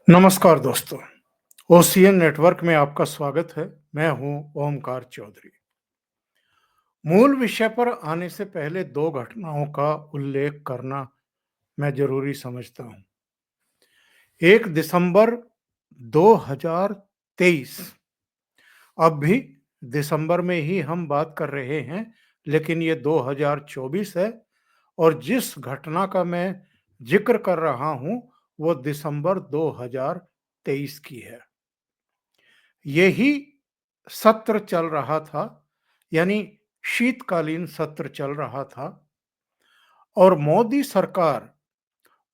नमस्कार दोस्तों, ocean network में आपका स्वागत है। मैं हूं ओमकार चौधरी। मूल विषय पर आने से पहले दो घटनाओं का उल्लेख करना मैं जरूरी समझता हूं। 1 दिसंबर 2023, अब भी दिसंबर में ही हम बात कर रहे हैं, लेकिन ये 2024 है और जिस घटना का मैं जिक्र कर रहा हूं वो दिसंबर 2023 की है। यही सत्र चल रहा था, यानी शीतकालीन सत्र चल रहा था और मोदी सरकार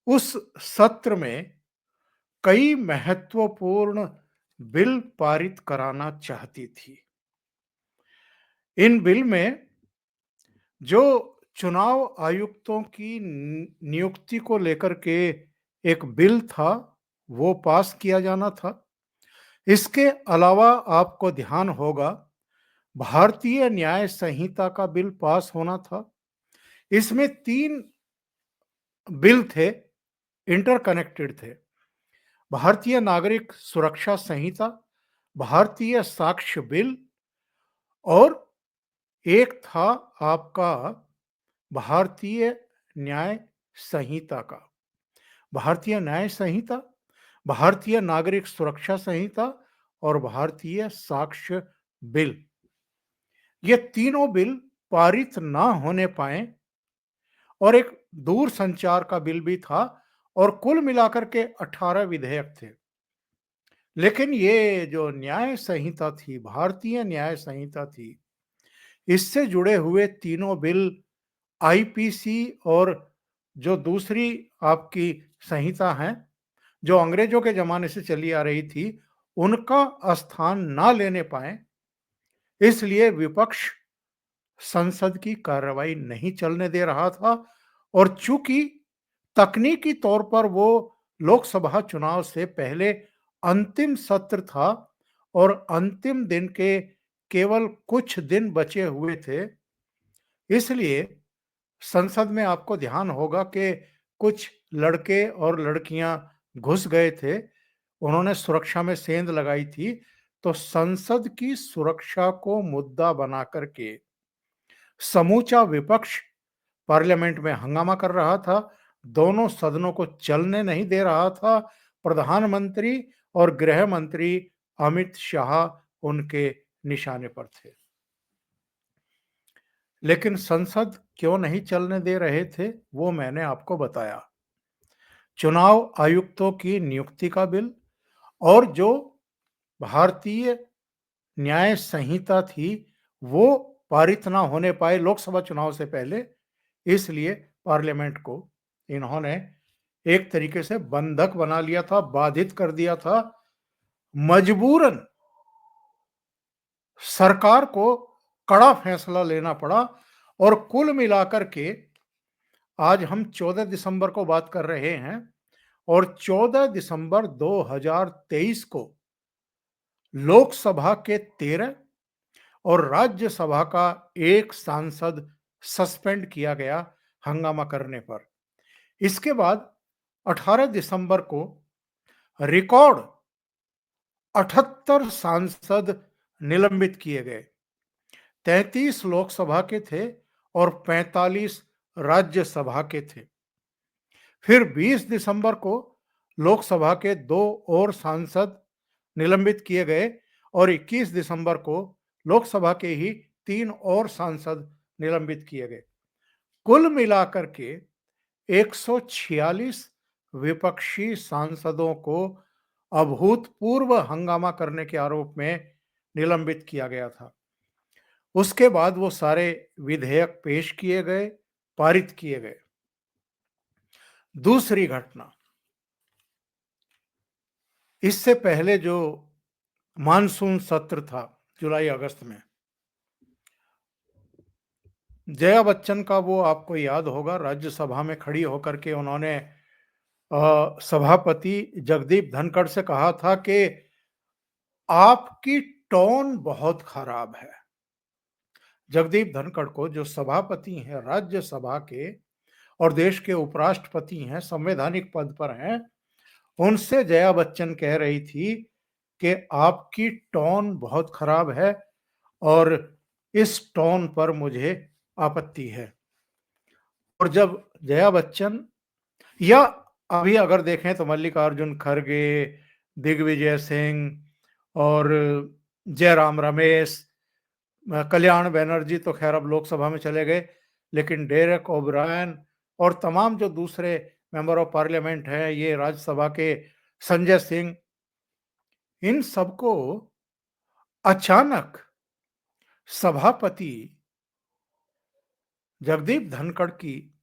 उस सत्र में कई महत्वपूर्ण बिल पारित कराना चाहती थी। इन बिल में जो चुनाव आयुक्तों की नियुक्ति को लेकर के एक बिल था, वो पास किया जाना था। इसके अलावा आपको ध्यान होगा, भारतीय न्याय संहिता का बिल पास होना था। इसमें 3 बिल थे, इंटरकनेक्टेड थे। भारतीय नागरिक सुरक्षा संहिता, भारतीय साक्ष्य बिल और एक था आपका भारतीय न्याय संहिता का। भारतीय न्याय संहिता, भारतीय नागरिक सुरक्षा संहिता और भारतीय साक्ष्य बिल। ये तीनों बिल पारित ना होने पाए और एक दूर संचार का बिल भी था और कुल मिलाकर के 18 विधेयक थे। लेकिन ये जो न्याय संहिता थी, भारतीय न्याय संहिता थी, इससे जुड़े हुए तीनों बिल आईपीसी और जो दूसरी आपकी संहिता है, जो अंग्रेजों के जमाने से चली आ रही थी, उनका स्थान ना लेने पाए, इसलिए विपक्ष संसद की कार्रवाई नहीं चलने दे रहा था। और चूंकि तकनीकी तौर पर वो लोकसभा चुनाव से पहले अंतिम सत्र था और अंतिम दिन के केवल कुछ दिन बचे हुए थे, इसलिए संसद में आपको ध्यान होगा कि कुछ लड़के और लड़कियां घुस गए थे, उन्होंने सुरक्षा में सेंध लगाई थी। तो संसद की सुरक्षा को मुद्दा बना करके समूचा विपक्ष पार्लियामेंट में हंगामा कर रहा था, दोनों सदनों को चलने नहीं दे रहा था। प्रधानमंत्री और गृह मंत्री अमित शाह उनके निशाने पर थे। लेकिन संसद क्यों नहीं चलने दे रहे थे, वो मैंने आपको बताया। चुनाव आयुक्तों की नियुक्ति का बिल और जो भारतीय न्याय संहिता थी, वो पारित ना होने पाए लोकसभा चुनाव से पहले, इसलिए पार्लियामेंट को इन्होंने एक तरीके से बंधक बना लिया था, बाधित कर दिया था। मजबूरन सरकार को कड़ा फैसला लेना पड़ा और कुल मिलाकर के आज हम 14 दिसंबर को बात कर रहे हैं और 14 दिसंबर 2023 को लोकसभा के 13 और राज्यसभा का एक सांसद सस्पेंड किया गया हंगामा करने पर। इसके बाद 18 दिसंबर को रिकॉर्ड 78 सांसद निलंबित किए गए। 33 लोकसभा के थे और 45 राज्यसभा के थे। फिर 20 दिसंबर को लोकसभा के 2 और सांसद निलंबित किए गए और 21 दिसंबर को लोकसभा के ही 3 और सांसद निलंबित किए गए। कुल मिलाकर के 146 विपक्षी सांसदों को अभूतपूर्व हंगामा करने के आरोप में निलंबित किया गया था। उसके बाद वो सारे विधेयक पेश किए गए, पारित किए गए। दूसरी घटना, इससे पहले जो मानसून सत्र था जुलाई अगस्त में, जया बच्चन का वो आपको याद होगा, राज्यसभा में खड़ी होकर के उन्होंने सभापति जगदीप धनखड़ से कहा था कि आपकी टोन बहुत खराब है। जगदीप धनखड़ को, जो सभापति हैं राज्यसभा के और देश के उपराष्ट्रपति हैं, संवैधानिक पद पर हैं, उनसे जया बच्चन कह रही थी कि आपकी टोन बहुत खराब है और इस टोन पर मुझे आपत्ति है। और जब जया बच्चन या अभी अगर देखें तो मल्लिकार्जुन खड़गे, दिग्विजय सिंह और जयराम रमेश, कल्याण बनर्जी तो खैर अब लोकसभा में चले गए, लेकिन डेरेक ओब्रायन और तमाम जो दूसरे मेंबर ऑफ पार्लियामेंट हैं, ये राज्यसभा के संजय सिंह, इन सबको अचानक सभापति जगदीप धनखड़ की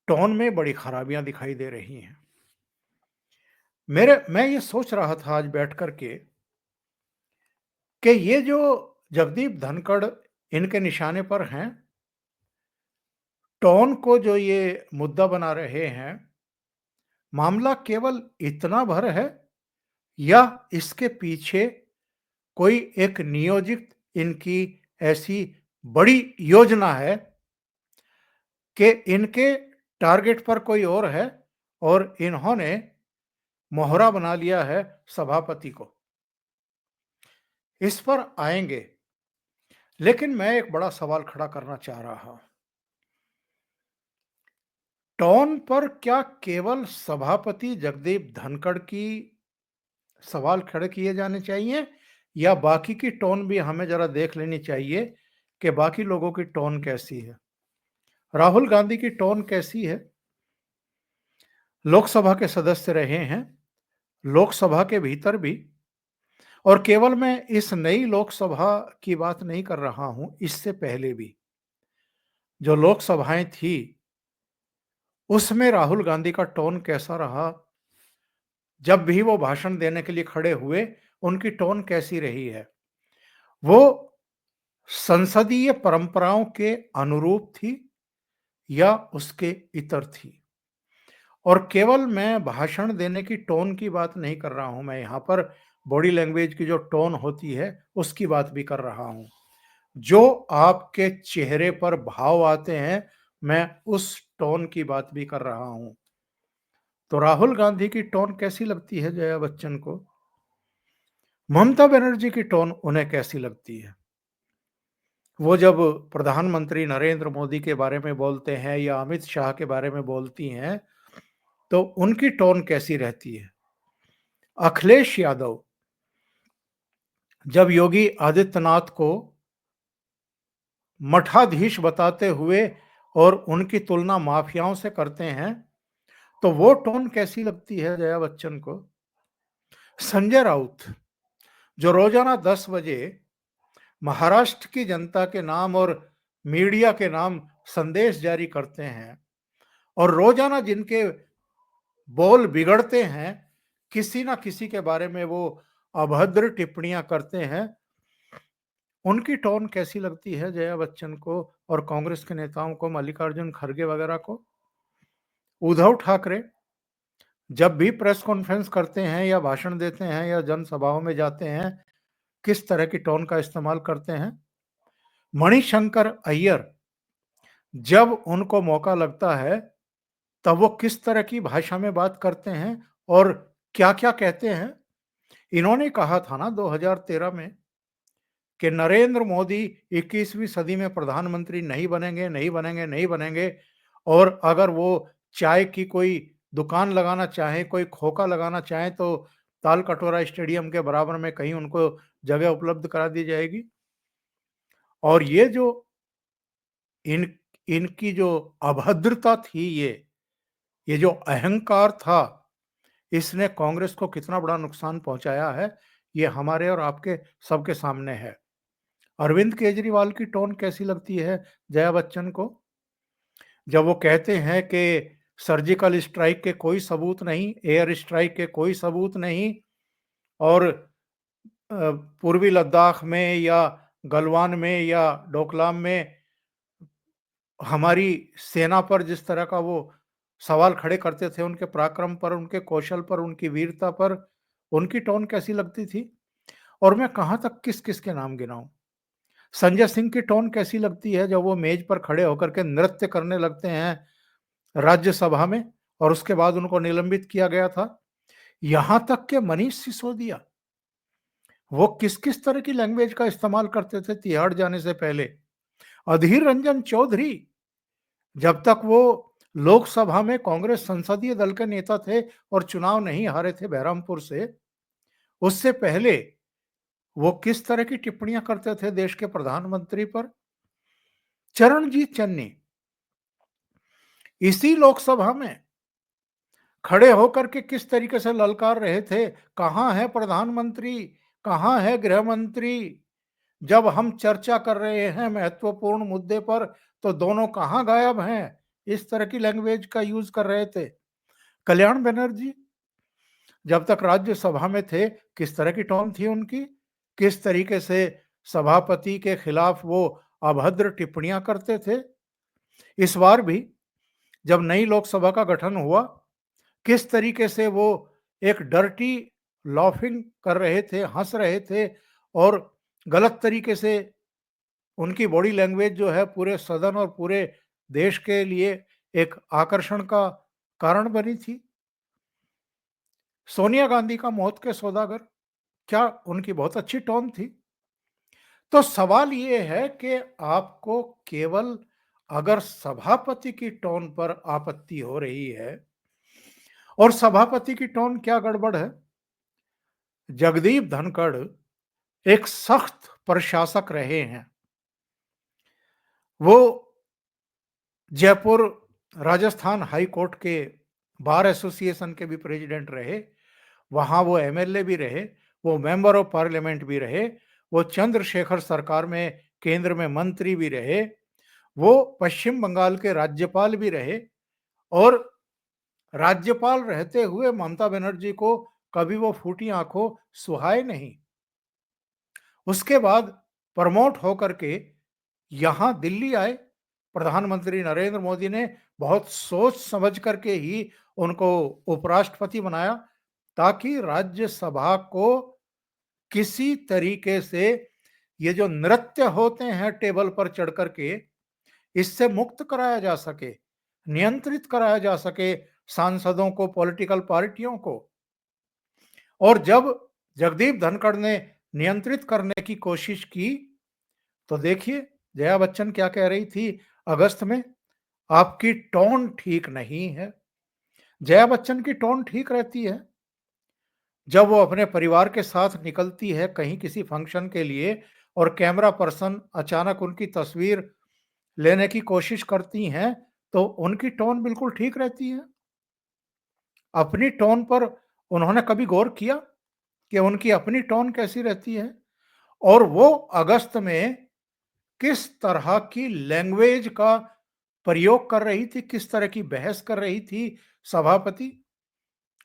टोन में बड़ी खराबियां दिखाई दे रही हैं। मैं ये सोच रहा था आज बैठ कर के कि ये जो जगदीप धनखड़ इनके निशाने पर हैं, टोन को जो ये मुद्दा बना रहे हैं, मामला केवल इतना भर है या इसके पीछे कोई एक नियोजित इनकी ऐसी बड़ी योजना है कि इनके टारगेट पर कोई और है और इन्होंने मोहरा बना लिया है सभापति को। इस पर आएंगे, लेकिन मैं एक बड़ा सवाल खड़ा करना चाह रहा हूं। टोन पर क्या केवल सभापति जगदीप धनखड़ की सवाल खड़े किए जाने चाहिए या बाकी की टोन भी हमें जरा देख लेनी चाहिए कि बाकी लोगों की टोन कैसी है। राहुल गांधी की टोन कैसी है? लोकसभा के सदस्य रहे हैं, लोकसभा के भीतर भी, और केवल मैं इस नई लोकसभा की बात नहीं कर रहा हूं, इससे पहले भी जो लोकसभाएं थी उसमें राहुल गांधी का टोन कैसा रहा, जब भी वो भाषण देने के लिए खड़े हुए उनकी टोन कैसी रही है, वो संसदीय परंपराओं के अनुरूप थी या उसके इतर थी। और केवल मैं भाषण देने की टोन की बात नहीं कर रहा हूं, मैं यहां पर बॉडी लैंग्वेज की जो टोन होती है उसकी बात भी कर रहा हूं। जो आपके चेहरे पर भाव आते हैं, मैं उस टोन की बात भी कर रहा हूं। तो राहुल गांधी की टोन कैसी लगती है जया बच्चन को? ममता बनर्जी की टोन उन्हें कैसी लगती है? वो जब प्रधानमंत्री नरेंद्र मोदी के बारे में बोलते हैं या अमित शाह के बारे में बोलती हैं, तो उनकी टोन कैसी रहती है? अखिलेश यादव जब योगी आदित्यनाथ को मठाधीश बताते हुए और उनकी तुलना माफियाओं से करते हैं, तो वो टोन कैसी लगती है जया बच्चन को? संजय राउत जो रोजाना 10 बजे महाराष्ट्र की जनता के नाम और मीडिया के नाम संदेश जारी करते हैं और रोजाना जिनके बोल बिगड़ते हैं, किसी ना किसी के बारे में वो अभद्र टिप्पणियां करते हैं, उनकी टोन कैसी लगती है जया बच्चन को और कांग्रेस के नेताओं को, मल्लिकार्जुन खड़गे वगैरह को? उद्धव ठाकरे जब भी प्रेस कॉन्फ्रेंस करते हैं या भाषण देते हैं या जनसभाओं में जाते हैं, किस तरह की टोन का इस्तेमाल करते हैं? मणिशंकर अय्यर जब उनको मौका लगता है तब वो किस तरह की भाषा में बात करते हैं और क्या-क्या कहते हैं? इन्होंने कहा था ना 2013 में कि नरेंद्र मोदी 21वीं सदी में प्रधानमंत्री नहीं बनेंगे, नहीं बनेंगे, नहीं बनेंगे, और अगर वो चाय की कोई दुकान लगाना चाहें, कोई खोखा लगाना चाहें तो तालकटोरा स्टेडियम के बराबर में कहीं उनको जगह उपलब्ध करा दी जाएगी। और ये जो इन इनकी जो अभद्रता थी, ये जो अहंकार था, इसने कांग्रेस को कितना बड़ा नुकसान पहुंचाया है, ये हमारे और आपके सबके सामने है। अरविंद केजरीवाल की टोन कैसी लगती है जया बच्चन को? जब वो कहते हैं कि सर्जिकल स्ट्राइक के कोई सबूत नहीं, एयर स्ट्राइक के कोई सबूत नहीं, और पूर्वी लद्दाख में या गलवान में या डोकलाम में हमारी सेना पर जिस तरह का वो सवाल खड़े करते थे, उनके पराक्रम पर, उनके कौशल पर, उनकी वीरता पर, उनकी टोन कैसी लगती थी? और मैं कहाँ तक किस-किस के नाम गिनाऊँ? संजय सिंह की टोन कैसी लगती है जब वो मेज पर खड़े होकर के नृत्य करने लगते हैं राज्यसभा में और उसके बाद उनको निलंबित किया गया था? यहां तक कि मनीष सिसोदिया, वो किस किस तरह की लैंग्वेज का इस्तेमाल करते थे तिहाड़ जाने से पहले। अधीर रंजन चौधरी, जब तक वो लोकसभा में कांग्रेस संसदीय दल के नेता थे और चुनाव नहीं हारे थे बहरामपुर से, उससे पहले वो किस तरह की टिप्पणियां करते थे देश के प्रधानमंत्री पर। चरणजीत चन्नी इसी लोकसभा में खड़े होकर के किस तरीके से ललकार रहे थे, कहां है प्रधानमंत्री, कहां है गृह मंत्री, जब हम चर्चा कर रहे हैं महत्वपूर्ण मुद्दे पर तो दोनों कहां गायब हैं। इस तरह की लैंग्वेज का यूज कर रहे थे। कल्याण बनर्जी जब तक राज्यसभा में थे, किस तरह की टोन थी उनकी, किस तरीके से सभापति के खिलाफ वो अभद्र टिप्पणियां करते थे। इस बार भी जब नई लोकसभा का गठन हुआ, किस तरीके से वो एक डर्टी लॉफिंग कर रहे थे, हंस रहे थे और गलत तरीके से उनकी बॉडी लैंग्वेज जो है पूरे सदन और पूरे देश के लिए एक आकर्षण का कारण बनी थी। सोनिया गांधी का मौत के सौदागर, क्या उनकी बहुत अच्छी टोन थी। तो सवाल ये है कि आपको केवल अगर सभापति की टोन पर आपत्ति हो रही है, और सभापति की टोन क्या गड़बड़ है। जगदीप धनखड़ एक सख्त प्रशासक रहे हैं। वो जयपुर राजस्थान हाई कोर्ट के बार एसोसिएशन के भी प्रेसिडेंट रहे, वहां वो एमएलए भी रहे, वो मेंबर ऑफ पार्लियामेंट भी रहे, वो चंद्रशेखर सरकार में केंद्र में मंत्री भी रहे, वो पश्चिम बंगाल के राज्यपाल भी रहे और राज्यपाल रहते हुए ममता बनर्जी को कभी वो फूटी आंखों सुहाए नहीं। उसके बाद प्रमोट होकर के यहां दिल्ली आए। प्रधानमंत्री नरेंद्र मोदी ने बहुत सोच समझ करके ही उनको उपराष्ट्रपति बनाया, ताकि राज्यसभा को किसी तरीके से ये जो नृत्य होते हैं टेबल पर चढ़ करके, इससे मुक्त कराया जा सके, नियंत्रित कराया जा सके सांसदों को, पॉलिटिकल पार्टियों को। और जब जगदीप धनखड़ ने नियंत्रित करने की कोशिश की, तो देखिए जया बच्चन क्या कह रही थी अगस्त में, आपकी टोन ठीक नहीं है। जया बच्चन की टोन ठीक रहती है जब वो अपने परिवार के साथ निकलती है कहीं किसी फंक्शन के लिए और कैमरा पर्सन अचानक उनकी तस्वीर लेने की कोशिश करती हैं, तो उनकी टोन बिल्कुल ठीक रहती है। अपनी टोन पर उन्होंने कभी गौर किया कि उनकी अपनी टोन कैसी रहती है, और वो अगस्त में किस तरह की लैंग्वेज का प्रयोग कर रही थी, किस तरह की बहस कर रही थी सभापति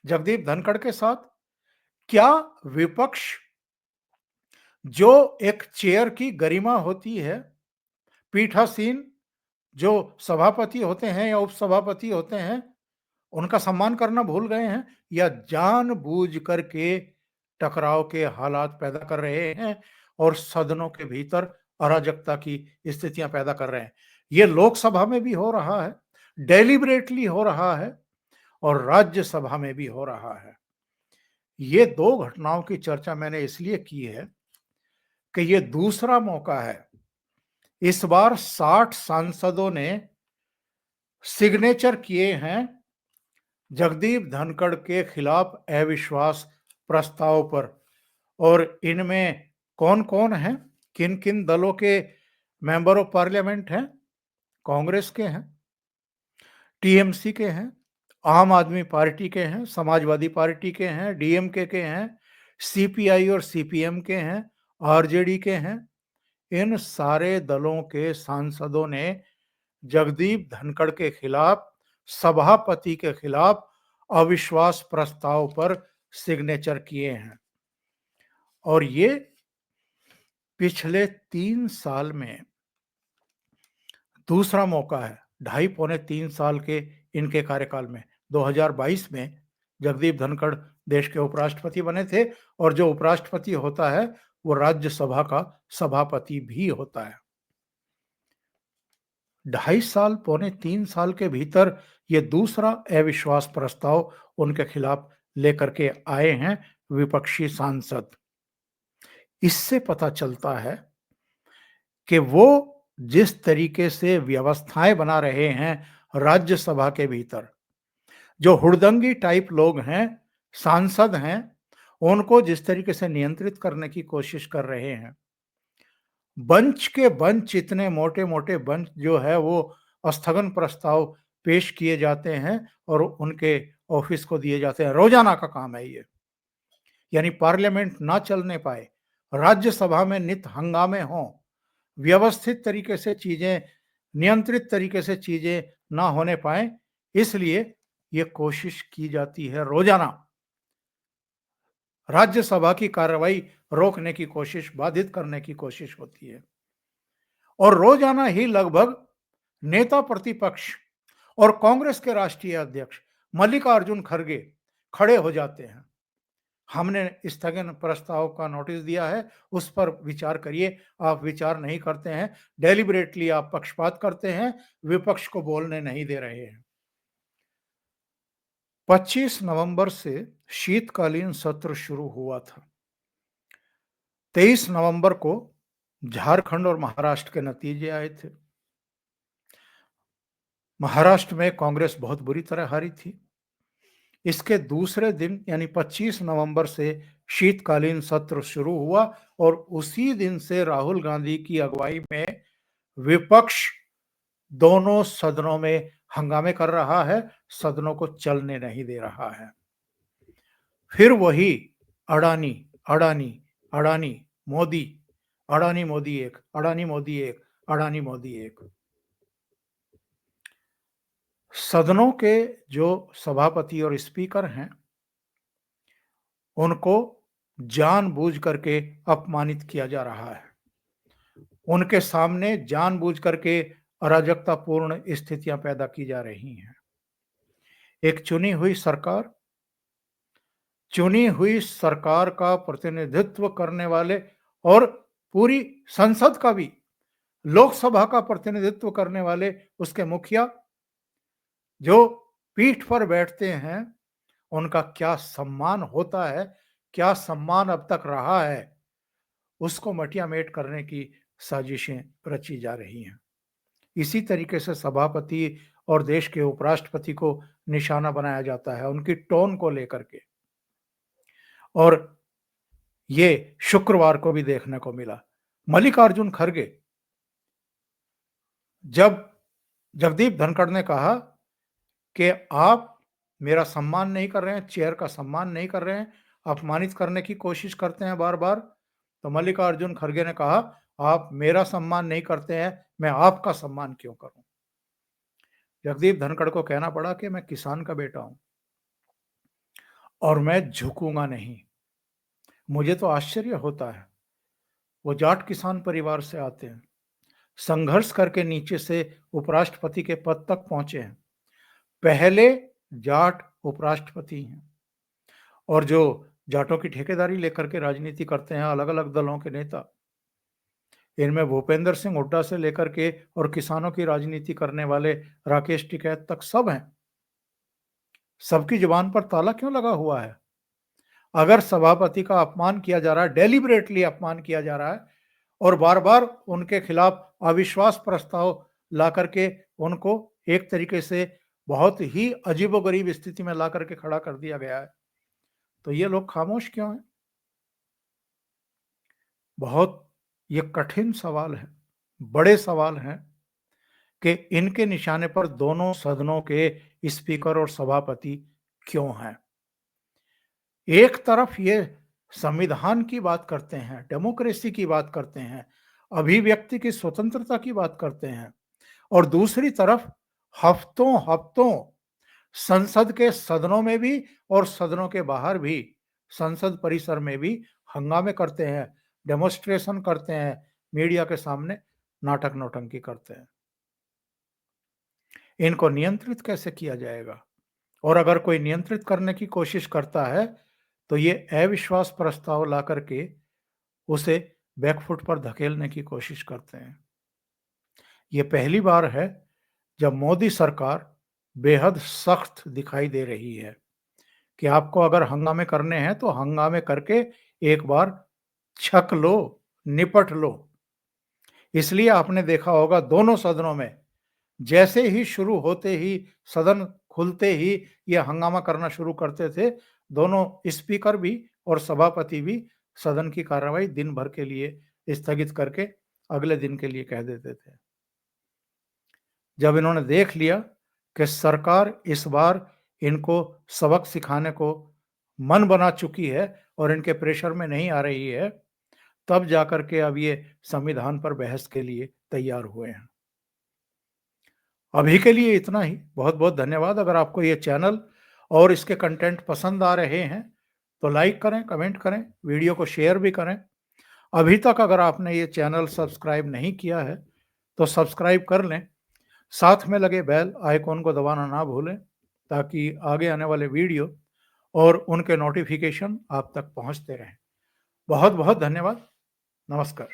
जगदीप धनखड़ के साथ। क्या विपक्ष, जो एक चेयर की गरिमा होती है, पीठासीन जो सभापति होते हैं या उपसभापति होते हैं, उनका सम्मान करना भूल गए हैं, या जानबूझ करके टकराव के हालात पैदा कर रहे हैं और सदनों के भीतर अराजकता की स्थितियां पैदा कर रहे हैं। ये लोकसभा में भी हो रहा है, डेलिबरेटली हो रहा है, और राज्यसभा में भी हो रहा है। ये दो घटनाओं की चर्चा मैंने इसलिए की है कि ये दूसरा मौका है। इस बार 60 सांसदों ने सिग्नेचर किए हैं जगदीप धनखड़ के खिलाफ अविश्वास प्रस्ताव पर। और इनमें कौन कौन है, किन किन दलों के मेंबर ऑफ पार्लियामेंट हैं। कांग्रेस के हैं, टीएमसी के हैं, आम आदमी पार्टी के हैं, समाजवादी पार्टी के हैं, डीएमके के हैं, सीपीआई और सीपीएम के हैं, आरजेडी के हैं। इन सारे दलों के सांसदों ने जगदीप धनखड़ के खिलाफ, सभापति के खिलाफ अविश्वास प्रस्ताव पर सिग्नेचर किए हैं। और ये पिछले 3 साल में दूसरा मौका है, 2.5-3 साल के इनके कार्यकाल में। 2022 में जगदीप धनखड़ देश के उपराष्ट्रपति बने थे, और जो उपराष्ट्रपति होता है वो राज्यसभा का सभापति भी होता है। 2.5 साल, 2.25-3 साल के भीतर ये दूसरा अविश्वास प्रस्ताव उनके खिलाफ लेकर के आए हैं विपक्षी सांसद। इससे पता चलता है कि वो जिस तरीके से व्यवस्थाएं बना रहे हैं राज्यसभा के भीतर, जो हुड़दंगी टाइप लोग हैं, सांसद हैं, उनको जिस तरीके से नियंत्रित करने की कोशिश कर रहे हैं, बंच के बंच, इतने मोटे-मोटे बंच जो है वो स्थगन प्रस्ताव पेश किए जाते हैं और उनके ऑफिस को दिए जाते हैं। रोजाना का काम है ये। यानी पार्लियामेंट ना चलने पाए, राज्यसभा में नित हंगामे हों, व्यवस्थित तरीके से चीजें, नियंत्रित तरीके से चीजें ना होने पाए, इसलिए ये कोशिश की जाती है रोजाना। राज्यसभा की कार्रवाई रोकने की कोशिश, बाधित करने की कोशिश होती है। और रोजाना ही लगभग नेता प्रतिपक्ष और कांग्रेस के राष्ट्रीय अध्यक्ष मल्लिकार्जुन खड़गे खड़े हो जाते हैं। हमने स्थगन प्रस्ताव का नोटिस दिया है, उस पर विचार करिए। आप विचार नहीं करते हैं, डेलिबरेटली आप पक्षपात करते हैं, विपक्ष को बोलने नहीं दे रहे हैं। 25 नवंबर से शीतकालीन सत्र शुरू हुआ था। 23 नवंबर को झारखंड और महाराष्ट्र के नतीजे आए थे। महाराष्ट्र में कांग्रेस बहुत बुरी तरह हारी थी। इसके दूसरे दिन यानी 25 नवंबर से शीतकालीन सत्र शुरू हुआ और उसी दिन से राहुल गांधी की अगुवाई में विपक्ष दोनों सदनों में हंगामे कर रहा है, सदनों को चलने नहीं दे रहा है। फिर वही अडानी अडानी अडानी मोदी, अडानी मोदी एक, अडानी मोदी एक, अडानी मोदी एक। सदनों के जो सभापति और स्पीकर हैं, उनको जानबूझ करके अपमानित किया जा रहा है। उनके सामने जानबूझ करके अराजकतापूर्ण स्थितियां पैदा की जा रही हैं। एक चुनी हुई सरकार का प्रतिनिधित्व करने वाले और पूरी संसद का भी, लोकसभा का प्रतिनिधित्व करने वाले उसके मुखिया जो पीठ पर बैठते हैं, उनका क्या सम्मान होता है, क्या सम्मान अब तक रहा है, उसको मटियामेट करने की साजिशें रची जा रही हैं। इसी तरीके से सभापति और देश के उपराष्ट्रपति को निशाना बनाया जाता है उनकी टोन को लेकर के। और ये शुक्रवार को भी देखने को मिला। मल्लिकार्जुन खड़गे, जब जगदीप धनखड़ ने कहा कि आप मेरा सम्मान नहीं कर रहे हैं, चेयर का सम्मान नहीं कर रहे हैं, अपमानित करने की कोशिश करते हैं बार बार, तो मल्लिकार्जुन खड़गे ने कहा आप मेरा सम्मान नहीं करते हैं, मैं आपका सम्मान क्यों करूं। जगदीप धनखड़ को कहना पड़ा कि मैं किसान का बेटा हूं और मैं झुकूंगा नहीं। मुझे तो आश्चर्य होता है, वो जाट किसान परिवार से आते हैं, संघर्ष करके नीचे से उपराष्ट्रपति के पद तक पहुंचे हैं, पहले जाट उपराष्ट्रपति हैं। और जो जाटों की ठेकेदारी लेकर के राजनीति करते हैं अलग अलग दलों के नेता, इनमें भूपेंद्र सिंह हुड्डा से लेकर के और किसानों की राजनीति करने वाले राकेश टिकैत तक सब हैं। सबकी जुबान पर ताला क्यों लगा हुआ है? अगर सभापति का अपमान किया जा रहा है, डेलिबरेटली अपमान किया जा रहा है और बार बार उनके खिलाफ अविश्वास प्रस्ताव ला करके उनको एक तरीके से बहुत ही अजीबोगरीब स्थिति में ला करके खड़ा कर दिया गया है, तो ये लोग खामोश क्यों हैं? बहुत ये कठिन सवाल है, बड़े सवाल हैं कि इनके निशाने पर दोनों सदनों के स्पीकर और सभापति क्यों हैं। एक तरफ ये संविधान की बात करते हैं, डेमोक्रेसी की बात करते हैं, अभिव्यक्ति की स्वतंत्रता की बात करते हैं, और दूसरी तरफ हफ्तों हफ्तों संसद के सदनों में भी और सदनों के बाहर भी, संसद परिसर में भी हंगामे करते हैं, डेमोन्स्ट्रेशन करते हैं, मीडिया के सामने नाटक नौटंकी करते हैं। इनको नियंत्रित कैसे किया जाएगा? और अगर कोई नियंत्रित करने की कोशिश करता है तो ये अविश्वास प्रस्ताव ला करके उसे बैकफुट पर धकेलने की कोशिश करते हैं। ये पहली बार है जब मोदी सरकार बेहद सख्त दिखाई दे रही है कि आपको अगर हंगामे करने हैं तो हंगामे करके एक बार छक लो, निपट लो। इसलिए आपने देखा होगा दोनों सदनों में जैसे ही शुरू होते ही, सदन खुलते ही ये हंगामा करना शुरू करते थे, दोनों स्पीकर भी और सभापति भी सदन की कार्रवाई दिन भर के लिए स्थगित करके अगले दिन के लिए कह देते थे। जब इन्होंने देख लिया कि सरकार इस बार इनको सबक सिखाने को मन बना चुकी है और इनके प्रेशर में नहीं आ रही है, तब जाकर के अब ये संविधान पर बहस के लिए तैयार हुए हैं। अभी के लिए इतना ही। बहुत-बहुत धन्यवाद। अगर आपको ये चैनल और इसके कंटेंट पसंद आ रहे हैं, तो लाइक करें, कमेंट करें, वीडियो को शेयर भी करें। अभी तक अगर आपने ये चैनल सब्सक्राइब नहीं किया है, तो सब्सक्राइब कर लें। साथ में लगे बेल आइकॉन को दबाना ना भूलें, ताकि आगे आने वाले वीडियो और उनके नोटिफिकेशन आप तक पहुंचते रहें। बहुत-बहुत धन्यवाद। नमस्कार।